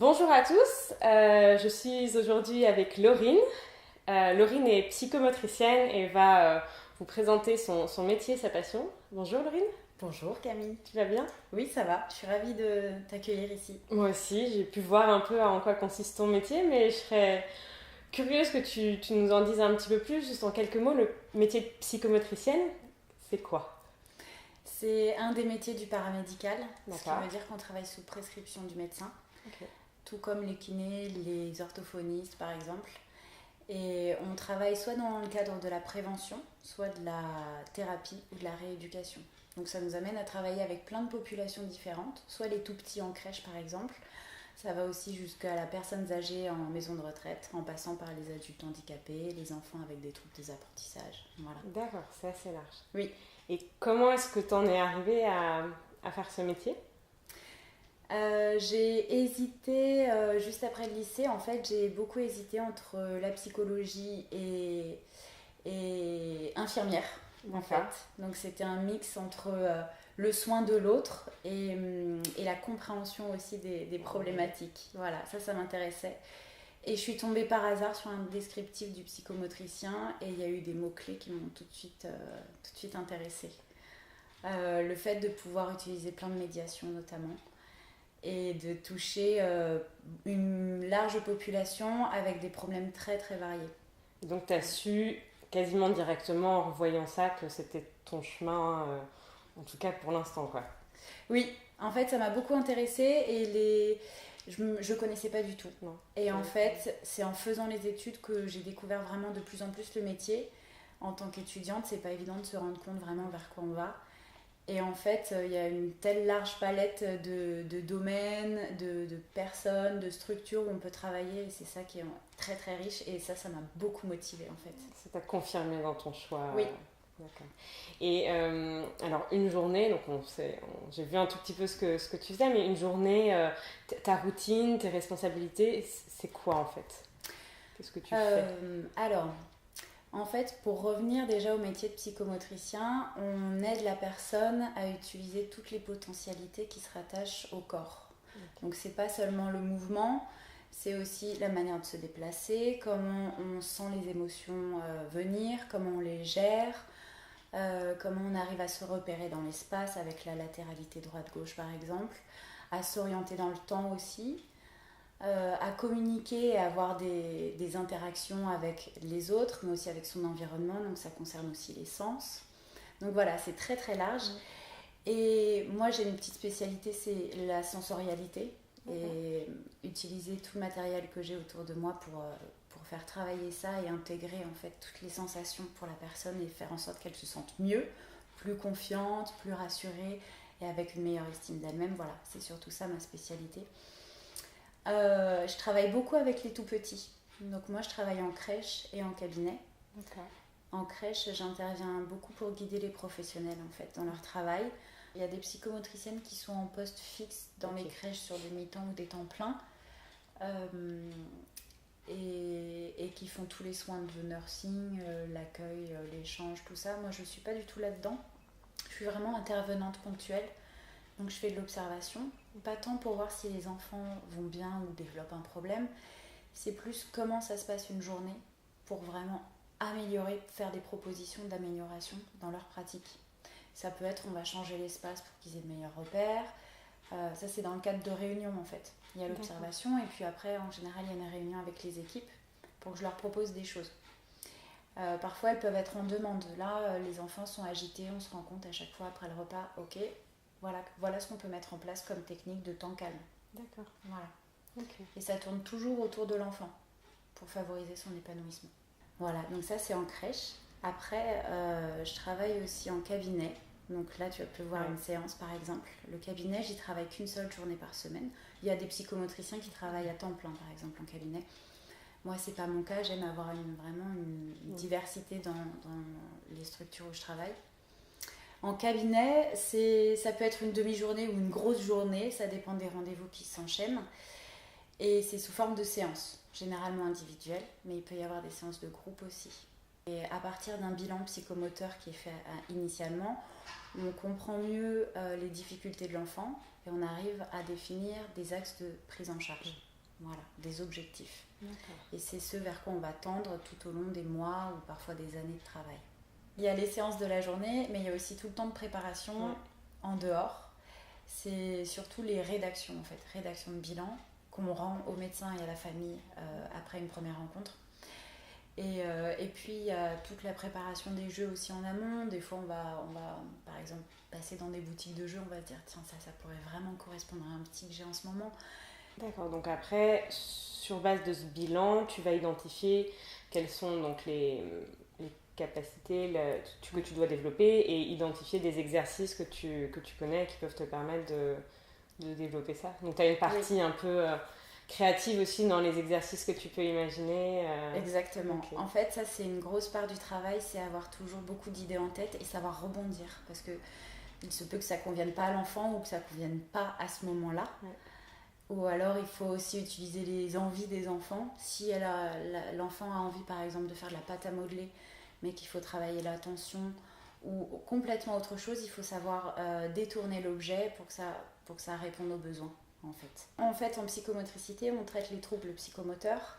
Bonjour à tous, je suis aujourd'hui avec Laurine. Laurine est psychomotricienne et va vous présenter son métier, sa passion. Bonjour Laurine. Bonjour Camille. Tu vas bien? Oui, ça va. Je suis ravie de t'accueillir ici. Moi aussi, j'ai pu voir un peu en quoi consiste ton métier, mais je serais curieuse que tu nous en dises un petit peu plus, juste en quelques mots, le métier de psychomotricienne, c'est quoi? C'est un des métiers du paramédical, ce qui D'accord. veut dire qu'on travaille sous prescription du médecin, Ok. tout comme les kinés, les orthophonistes par exemple. Et on travaille soit dans le cadre de la prévention, soit de la thérapie ou de la rééducation. Donc ça nous amène à travailler avec plein de populations différentes, soit les tout petits en crèche par exemple. Ça va aussi jusqu'à la personne âgée en maison de retraite, en passant par les adultes handicapés, les enfants avec des troubles des apprentissages. Voilà. D'accord, c'est assez large. Oui. Et comment est-ce que tu en es arrivée à faire ce métier? J'ai hésité juste après le lycée. En fait, j'ai beaucoup hésité entre la psychologie et infirmière, en fait. D'accord. Donc, c'était un mix entre le soin de l'autre et la compréhension aussi des problématiques. Voilà, ça m'intéressait. Et je suis tombée par hasard sur un descriptif du psychomotricien et il y a eu des mots-clés qui m'ont tout de suite intéressée. Le fait de pouvoir utiliser plein de médiations notamment et de toucher une large population avec des problèmes très très variés. Donc tu as su quasiment directement en revoyant ça que c'était ton chemin, en tout cas pour l'instant quoi. Oui, en fait ça m'a beaucoup intéressée et je connaissais pas du tout. Non. Et en fait c'est en faisant les études que j'ai découvert vraiment de plus en plus le métier. En tant qu'étudiante, c'est pas évident de se rendre compte vraiment vers quoi on va. Et en fait, il y a une telle large palette de domaines, de personnes, de structures où on peut travailler. Et c'est ça qui est très très riche. Et ça m'a beaucoup motivée en fait. Ça t'a confirmé dans ton choix. Oui. D'accord. Et alors une journée, donc j'ai vu un tout petit peu ce que tu faisais, mais une journée, ta routine, tes responsabilités, c'est quoi en fait? Qu'est-ce que tu fais? Alors, en fait, pour revenir déjà au métier de psychomotricien, on aide la personne à utiliser toutes les potentialités qui se rattachent au corps. Okay. Donc c'est pas seulement le mouvement, c'est aussi la manière de se déplacer, comment on sent les émotions venir, comment on les gère, comment on arrive à se repérer dans l'espace avec la latéralité droite-gauche par exemple, à s'orienter dans le temps aussi. À communiquer et à avoir des interactions avec les autres, mais aussi avec son environnement, donc ça concerne aussi les sens. Donc voilà, c'est très très large. Et moi j'ai une petite spécialité, c'est la sensorialité, et utiliser tout le matériel que j'ai autour de moi pour faire travailler ça et intégrer en fait toutes les sensations pour la personne et faire en sorte qu'elle se sente mieux, plus confiante, plus rassurée et avec une meilleure estime d'elle-même. Voilà, c'est surtout ça ma spécialité. Je travaille beaucoup avec les tout petits. Donc moi je travaille en crèche et en cabinet. D'accord. En crèche, j'interviens beaucoup pour guider les professionnels en fait dans leur travail. Il y a des psychomotriciennes qui sont en poste fixe dans les crèches sur des mi-temps ou des temps pleins et qui font tous les soins de nursing, l'accueil, l'échange, tout ça. Moi je ne suis pas du tout là-dedans. Je suis vraiment intervenante ponctuelle. Donc je fais de l'observation, pas tant pour voir si les enfants vont bien ou développent un problème, c'est plus comment ça se passe une journée pour vraiment améliorer, faire des propositions d'amélioration dans leur pratique. Ça peut être on va changer l'espace pour qu'ils aient de meilleurs repères, ça c'est dans le cadre de réunions en fait. Il y a l'observation et puis après en général il y a une réunion avec les équipes pour que je leur propose des choses. Parfois elles peuvent être en demande, là les enfants sont agités, on se rend compte à chaque fois après le repas, ok, voilà ce qu'on peut mettre en place comme technique de temps calme. D'accord. Voilà. Okay. Et ça tourne toujours autour de l'enfant pour favoriser son épanouissement. Voilà, donc ça c'est en crèche. Après, je travaille aussi en cabinet. Donc là, tu peux voir une séance par exemple. Le cabinet, j'y travaille qu'une seule journée par semaine. Il y a des psychomotriciens qui travaillent à temps plein par exemple en cabinet. Moi, c'est pas mon cas. J'aime avoir vraiment une diversité dans les structures où je travaille. En cabinet, ça peut être une demi-journée ou une grosse journée, ça dépend des rendez-vous qui s'enchaînent. Et c'est sous forme de séances, généralement individuelles, mais il peut y avoir des séances de groupe aussi. Et à partir d'un bilan psychomoteur qui est fait initialement, on comprend mieux les difficultés de l'enfant et on arrive à définir des axes de prise en charge. Voilà, des objectifs. D'accord. Et c'est ce vers quoi on va tendre tout au long des mois ou parfois des années de travail. Il y a les séances de la journée, mais il y a aussi tout le temps de préparation en dehors. C'est surtout les rédactions, en fait, rédaction de bilan qu'on rend au médecin et à la famille après une première rencontre. Et puis il y a toute la préparation des jeux aussi en amont. Des fois on va par exemple passer dans des boutiques de jeux, on va se dire tiens ça pourrait vraiment correspondre à un petit que j'ai en ce moment. D'accord, donc après, sur base de ce bilan, tu vas identifier quelles sont donc les capacités que tu dois développer et identifier des exercices que tu connais qui peuvent te permettre de développer ça. Donc tu as une partie un peu créative aussi dans les exercices que tu peux imaginer. Exactement. Okay. En fait, ça c'est une grosse part du travail, c'est avoir toujours beaucoup d'idées en tête et savoir rebondir. Parce que il se peut que ça ne convienne pas à l'enfant ou que ça ne convienne pas à ce moment-là. Ouais. Ou alors il faut aussi utiliser les envies des enfants. Si l'enfant a envie par exemple de faire de la pâte à modeler, mais qu'il faut travailler l'attention ou complètement autre chose, il faut savoir détourner l'objet pour que ça réponde aux besoins. En fait, en psychomotricité, on traite les troubles psychomoteurs.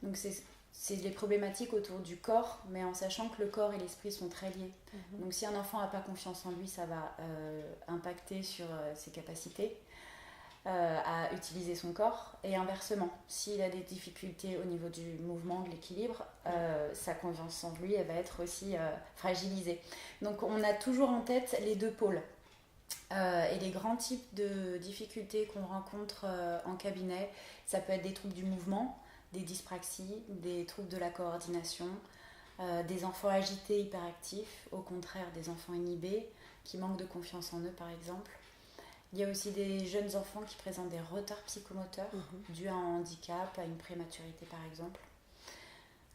Donc c'est les problématiques autour du corps, mais en sachant que le corps et l'esprit sont très liés. Donc si un enfant n'a pas confiance en lui, ça va impacter sur ses capacités à utiliser son corps. Et inversement, s'il a des difficultés au niveau du mouvement, de l'équilibre, sa confiance en lui, elle va être aussi fragilisée. Donc on a toujours en tête les deux pôles. Et les grands types de difficultés qu'on rencontre en cabinet, ça peut être des troubles du mouvement, des dyspraxies, des troubles de la coordination, des enfants agités, hyperactifs, au contraire des enfants inhibés, qui manquent de confiance en eux par exemple. Il y a aussi des jeunes enfants qui présentent des retards psychomoteurs dus à un handicap, à une prématurité par exemple.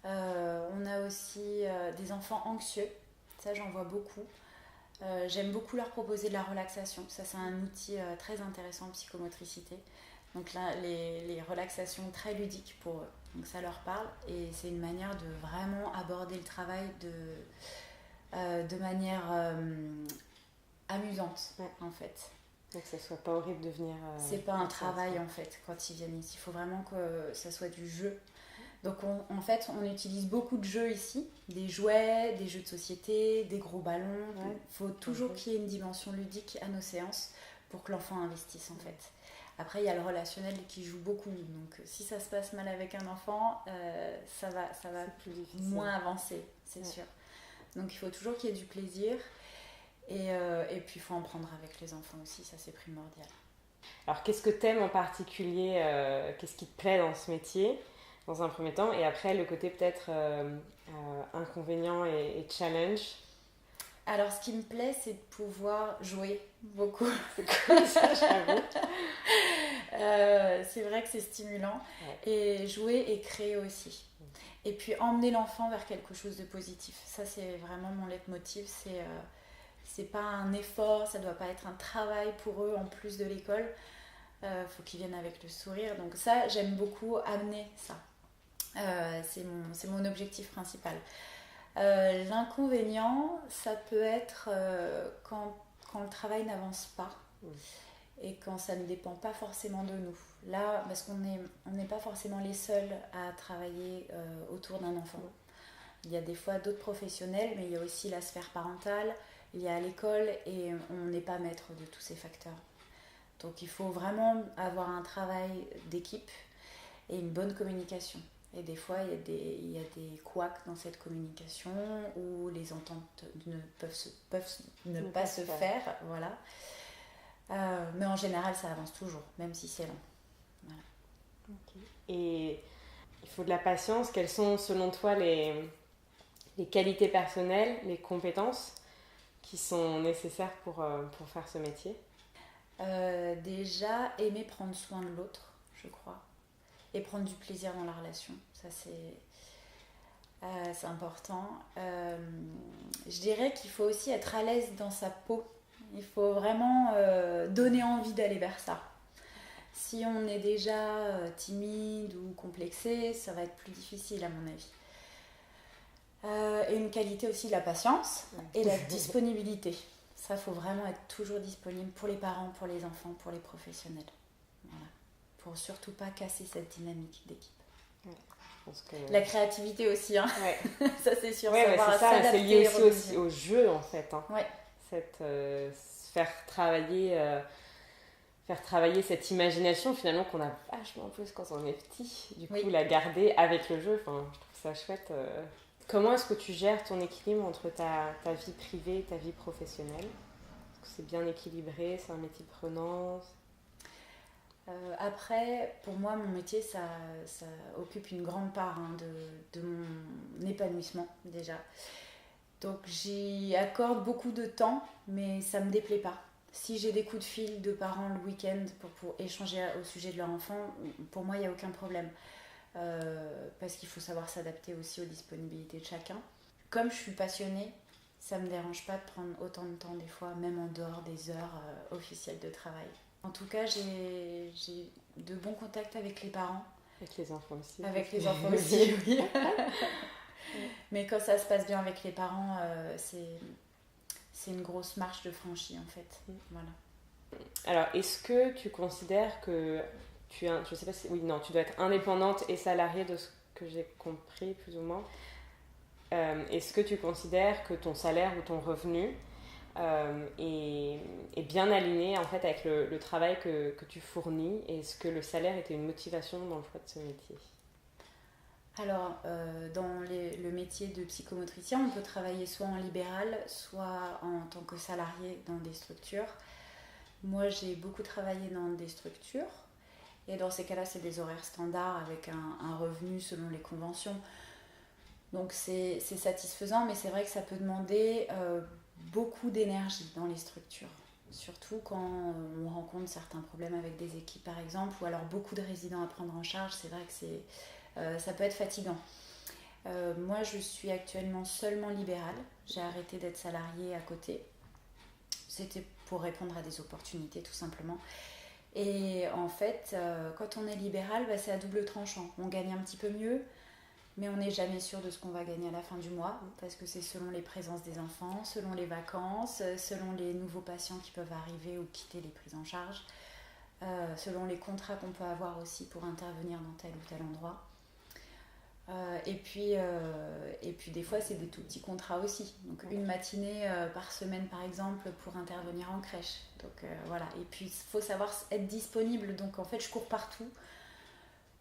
On a aussi des enfants anxieux, ça j'en vois beaucoup. J'aime beaucoup leur proposer de la relaxation. Ça, c'est un outil très intéressant en psychomotricité. Donc là, les relaxations très ludiques pour eux. Donc ça leur parle et c'est une manière de vraiment aborder le travail de manière amusante, en fait. Donc que ça soit pas horrible de venir... c'est pas un travail, en fait, quand ils viennent ici. Il faut vraiment que ça soit du jeu. Donc en fait, on utilise beaucoup de jeux ici, des jouets, des jeux de société, des gros ballons. Il faut toujours qu'il y ait une dimension ludique à nos séances pour que l'enfant investisse en fait. Après, il y a le relationnel qui joue beaucoup. Donc si ça se passe mal avec un enfant, ça va moins avancer, c'est sûr. Donc il faut toujours qu'il y ait du plaisir et puis il faut en prendre avec les enfants aussi, ça c'est primordial. Alors qu'est-ce que t'aimes en particulier, qu'est-ce qui te plaît dans ce métier ? Dans un premier temps, et après le côté peut-être inconvénient et challenge. Alors ce qui me plaît, c'est de pouvoir jouer beaucoup. C'est cool ça, j'avoue. C'est vrai que c'est stimulant. Et jouer et créer aussi. Et puis emmener l'enfant vers quelque chose de positif. Ça c'est vraiment mon leitmotiv. C'est pas un effort, ça doit pas être un travail pour eux en plus de l'école. Faut qu'ils viennent avec le sourire. Donc ça, j'aime beaucoup amener ça. C'est mon objectif principal. L'inconvénient, ça peut être quand le travail n'avance pas et quand ça ne dépend pas forcément de nous. Là, parce qu'on n'est pas forcément les seuls à travailler autour d'un enfant. Il y a des fois d'autres professionnels, mais il y a aussi la sphère parentale, il y a l'école et on n'est pas maître de tous ces facteurs. Donc il faut vraiment avoir un travail d'équipe et une bonne communication. Et des fois, il y a des couacs dans cette communication où les ententes peuvent ne pas se faire. Voilà. Mais en général, ça avance toujours, même si c'est long. Voilà. Okay. Et il faut de la patience. Quelles sont, selon toi, les qualités personnelles, les compétences qui sont nécessaires pour faire ce métier ? Déjà, aimer prendre soin de l'autre, je crois. Et prendre du plaisir dans la relation, ça c'est important. Je dirais qu'il faut aussi être à l'aise dans sa peau. Il faut vraiment donner envie d'aller vers ça. Si on est déjà timide ou complexé, ça va être plus difficile à mon avis. Et une qualité aussi, la patience et la disponibilité. Ça, il faut vraiment être toujours disponible pour les parents, pour les enfants, pour les professionnels. Voilà. pour surtout pas casser cette dynamique d'équipe. Ouais, je pense que... La créativité aussi, hein. Ouais. Ça c'est sûr. Ouais, Savoir c'est ça, s'adapter c'est lié et aussi au jeu en fait. Hein. Ouais. Faire travailler cette imagination finalement qu'on a vachement plus quand on est petit. Du coup, la garder avec le jeu, enfin, je trouve ça chouette. Comment est-ce que tu gères ton équilibre entre ta vie privée et ta vie professionnelle? Est-ce que c'est bien équilibré? C'est un métier prenant? Après, pour moi, mon métier, ça occupe une grande part de mon épanouissement déjà. Donc j'y accorde beaucoup de temps, mais ça ne me déplaît pas. Si j'ai des coups de fil de parents le week-end pour échanger au sujet de leur enfant, pour moi, il n'y a aucun problème. Parce qu'il faut savoir s'adapter aussi aux disponibilités de chacun. Comme je suis passionnée, ça ne me dérange pas de prendre autant de temps des fois, même en dehors des heures officielles de travail. En tout cas, j'ai de bons contacts avec les parents. Avec les enfants aussi. Avec les enfants aussi, oui. Mais quand ça se passe bien avec les parents, c'est une grosse marche de franchie en fait. Voilà. Alors, est-ce que tu considères que je sais pas si... Oui, non, tu dois être indépendante et salariée de ce que j'ai compris, plus ou moins. Est-ce que tu considères que ton salaire ou ton revenu est bien aligné en fait avec le travail que tu fournis? Et est-ce que le salaire était une motivation dans le choix de ce métier? Alors, dans le métier de psychomotricien, on peut travailler soit en libéral, soit en tant que salarié dans des structures. Moi, j'ai beaucoup travaillé dans des structures. Et dans ces cas-là, c'est des horaires standards avec un revenu selon les conventions. Donc, c'est satisfaisant, mais c'est vrai que ça peut demander beaucoup d'énergie dans les structures. Surtout quand on rencontre certains problèmes avec des équipes, par exemple, ou alors beaucoup de résidents à prendre en charge. C'est vrai que ça peut être fatigant. Moi, je suis actuellement seulement libérale. J'ai arrêté d'être salariée à côté. C'était pour répondre à des opportunités, tout simplement. Et en fait, quand on est libéral, c'est à double tranchant. On gagne un petit peu mieux, mais on n'est jamais sûr de ce qu'on va gagner à la fin du mois, parce que c'est selon les présences des enfants, selon les vacances, selon les nouveaux patients qui peuvent arriver ou quitter les prises en charge, selon les contrats qu'on peut avoir aussi pour intervenir dans tel ou tel endroit. Et puis des fois c'est des tout petits contrats aussi, donc une matinée par semaine par exemple pour intervenir en crèche, donc voilà. Et puis il faut savoir être disponible, donc en fait je cours partout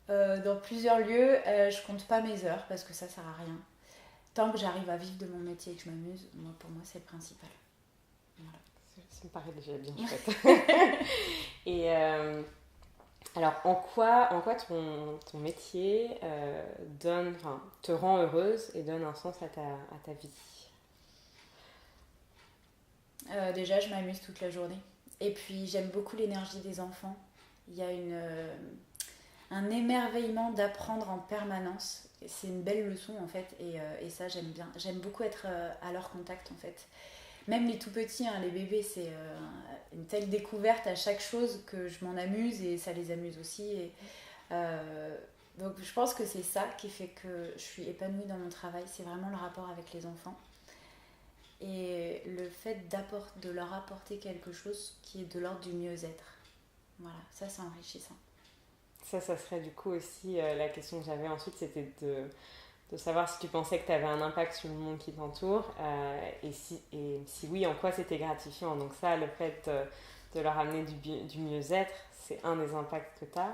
dans plusieurs lieux. Je compte pas mes heures parce que ça sert à rien, tant que j'arrive à vivre de mon métier et que je m'amuse. Pour moi c'est le principal. Voilà. Ça me paraît déjà bien chouette. Et alors, en quoi ton métier te rend heureuse et donne un sens à ta vie? Déjà, je m'amuse toute la journée. Et puis, j'aime beaucoup l'énergie des enfants. Il y a un émerveillement d'apprendre en permanence. C'est une belle leçon, en fait. Et ça, j'aime bien. J'aime beaucoup être à leur contact, en fait. Même les tout petits, les bébés, c'est une telle découverte à chaque chose que je m'en amuse et ça les amuse aussi. Donc je pense que c'est ça qui fait que je suis épanouie dans mon travail, c'est vraiment le rapport avec les enfants. Et le fait de leur apporter quelque chose qui est de l'ordre du mieux-être. Voilà, ça c'est enrichissant. Ça serait du coup aussi la question que j'avais ensuite, c'était de savoir si tu pensais que tu avais un impact sur le monde qui t'entoure et si oui, en quoi c'était gratifiant. Donc ça, le fait de leur amener du mieux-être, c'est un des impacts que tu as.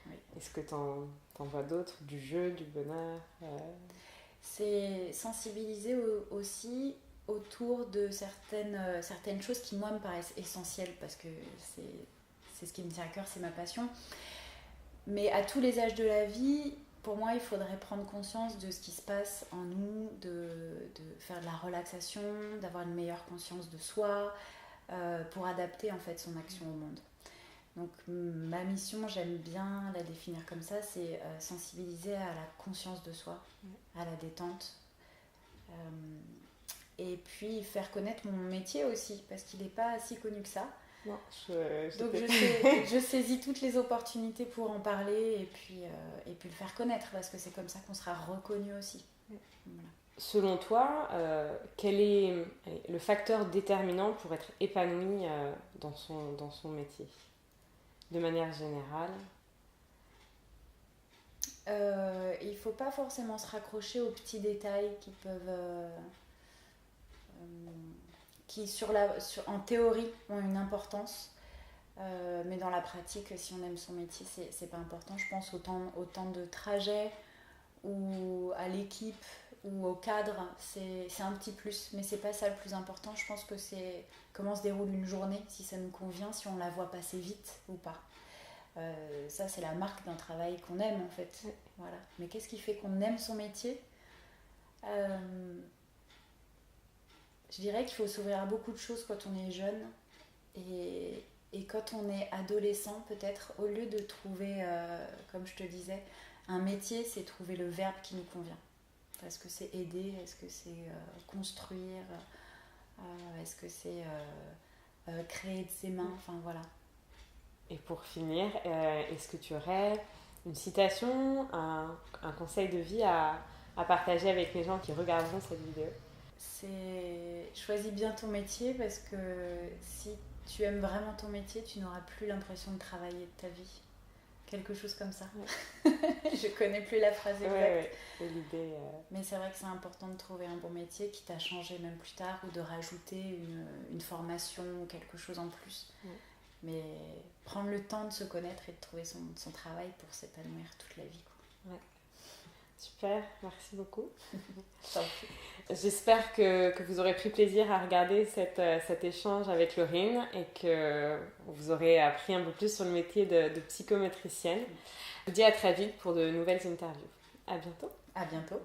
Oui. Est-ce que tu en vois d'autres? Du jeu, du bonheur C'est sensibiliser aussi autour de certaines choses qui, moi, me paraissent essentielles parce que c'est ce qui me tient à cœur, c'est ma passion. Mais à tous les âges de la vie, pour moi, il faudrait prendre conscience de ce qui se passe en nous, de faire de la relaxation, d'avoir une meilleure conscience de soi, pour adapter en fait son action au monde. Donc ma mission, j'aime bien la définir comme ça, c'est sensibiliser à la conscience de soi, à la détente. Et puis faire connaître mon métier aussi, parce qu'il n'est pas si connu que ça. Non, donc je saisis toutes les opportunités pour en parler et puis le faire connaître, parce que c'est comme ça qu'on sera reconnu aussi. Voilà. Selon toi, quel est le facteur déterminant pour être épanoui dans son métier, de manière générale? Il ne faut pas forcément se raccrocher aux petits détails qui peuvent... qui en théorie ont une importance, mais dans la pratique, si on aime son métier, c'est pas important. Je pense au temps de trajet ou à l'équipe ou au cadre, c'est un petit plus, mais c'est pas ça le plus important. Je pense que c'est comment se déroule une journée, si ça nous convient, si on la voit passer vite ou pas. Ça, c'est la marque d'un travail qu'on aime en fait. Voilà. Mais qu'est-ce qui fait qu'on aime son métier? Je dirais qu'il faut s'ouvrir à beaucoup de choses quand on est jeune et quand on est adolescent, peut-être, au lieu de trouver, comme je te disais, un métier, c'est trouver le verbe qui nous convient. Est-ce que c'est aider? Est-ce que c'est construire? Est-ce que c'est créer de ses mains? Enfin, voilà. Et pour finir, est-ce que tu aurais une citation, un conseil de vie à partager avec les gens qui regarderont cette vidéo? C'est choisis bien ton métier parce que si tu aimes vraiment ton métier, tu n'auras plus l'impression de travailler de ta vie. Quelque chose comme ça. Ouais. Je connais plus la phrase exacte. Ouais. L'idée, Mais c'est vrai que c'est important de trouver un bon métier qui t'a changé même plus tard ou de rajouter une formation ou quelque chose en plus. Ouais. Mais prendre le temps de se connaître et de trouver son travail pour s'épanouir toute la vie. Quoi. Ouais. Super, merci beaucoup. J'espère que vous aurez pris plaisir à regarder cet échange avec Laurine et que vous aurez appris un peu plus sur le métier de psychométricienne. Je vous dis à très vite pour de nouvelles interviews. À bientôt. À bientôt.